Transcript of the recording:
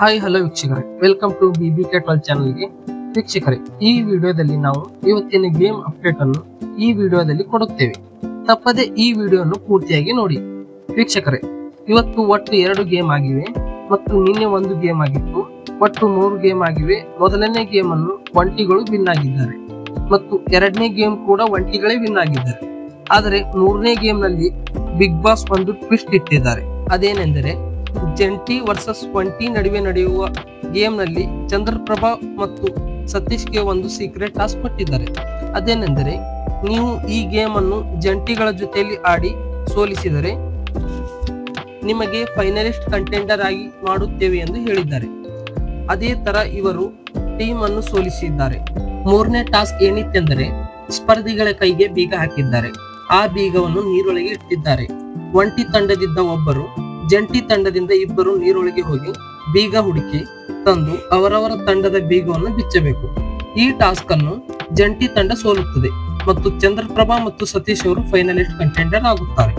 Hi hello ವೀಕ್ಷಕರೇ, welcome to BBK 12 ಚಾನಲ್ಗೆ. ವೀಕ್ಷಕರೇ, ಈ ವಿಡಿಯೋದಲ್ಲಿ ನಾವು ಇವತ್ತಿನ ಗೇಮ್ ಅಪ್ಡೇಟ್ ಅನ್ನು ಈ ವಿಡಿಯೋದಲ್ಲಿ ಕೊಡುತ್ತೇವೆ. ತಪ್ಪದೆ ಈ ವಿಡಿಯೋವನ್ನು ಪೂರ್ತಿಯಾಗಿ ನೋಡಿ. ವೀಕ್ಷಕರೇ, ಇವತ್ತು ಒಟ್ಟು 2 ಗೇಮ್ ಆಗಿವೆ ಮತ್ತು ನಿನ್ನೆ ಒಂದು ಗೇಮ್ ಆಗಿತ್ತು. ಒಟ್ಟು 3 ಗೇಮ್ ಆಗಿವೆ. ಮೊದಲನೇ ಗೇಮ್ ಅನ್ನು ಒಂಟಿಗಳು ವಿನ್ ಆಗಿದ್ದಾರೆ ಮತ್ತು ಎರಡನೇ ಗೇಮ್ ಕೂಡ ಒಂಟಿಗಳೇ ವಿನ್ ಆಗಿದ್ದಾರೆ. ಆದರೆ ಮೂರನೇ ಗೇಮ್ ನಲ್ಲಿ ಬಿಗ್ ಬಾಸ್ ಒಂದು ಟ್ವಿಸ್ಟ್ ಇಟ್ಟಿದ್ದಾರೆ. ಅದೇನೆಂದರೆ ಜಂಟಿ ವರ್ಸಸ್ ಒಂಟಿ ನಡುವೆ ನಡೆಯುವ ಗೇಮ್ ನಲ್ಲಿ ಚಂದ್ರಪ್ರಭಾ ಮತ್ತು ಸತೀಶ್ಗೆ ಒಂದು ಸೀಕ್ರೆಟ್ ಟಾಸ್ಕ್ ಕೊಟ್ಟಿದ್ದಾರೆ. ಅದೇನೆಂದರೆ, ನೀವು ಈ ಗೇಮ್ ಅನ್ನು ಜಂಟಿಗಳ ಜೊತೆಯಲ್ಲಿ ಆಡಿ ಸೋಲಿಸಿದರೆ ನಿಮಗೆ ಫೈನಲಿಸ್ಟ್ ಕಂಟೆಂಡರ್ ಆಗಿ ಮಾಡುತ್ತೇವೆ ಎಂದು ಹೇಳಿದ್ದಾರೆ. ಅದೇ ತರ ಇವರು ಟೀಮ್ ಅನ್ನು ಸೋಲಿಸಿದ್ದಾರೆ. ಮೂರನೇ ಟಾಸ್ಕ್ ಏನಿತ್ತೆಂದರೆ, ಸ್ಪರ್ಧಿಗಳ ಕೈಗೆ ಬೀಗ ಹಾಕಿದ್ದಾರೆ. ಆ ಬೀಗವನ್ನು ನೀರೊಳಗೆ ಇಟ್ಟಿದ್ದಾರೆ. ಒಂಟಿ ತಂಡದಿಂದ ಒಬ್ಬರು, ಜಂಟಿ ತಂಡದಿಂದ ಇಬ್ಬರು ನೀರೊಳಗೆ ಹೋಗಿ ಬೀಗ ಹುಡುಕಿ ತಂದು ಅವರವರ ತಂಡದ ಬೀಗವನ್ನು ಬಿಚ್ಚಬೇಕು. ಈ ಟಾಸ್ಕ್ ಅನ್ನು ಜಂಟಿ ತಂಡ ಸೋಲುತ್ತದೆ ಮತ್ತು ಚಂದ್ರಪ್ರಭಾ ಮತ್ತು ಸತೀಶ್ ಅವರು ಫೈನಲಿಸ್ಟ್ ಕಂಟೆಂಡರ್ ಆಗುತ್ತಾರೆ.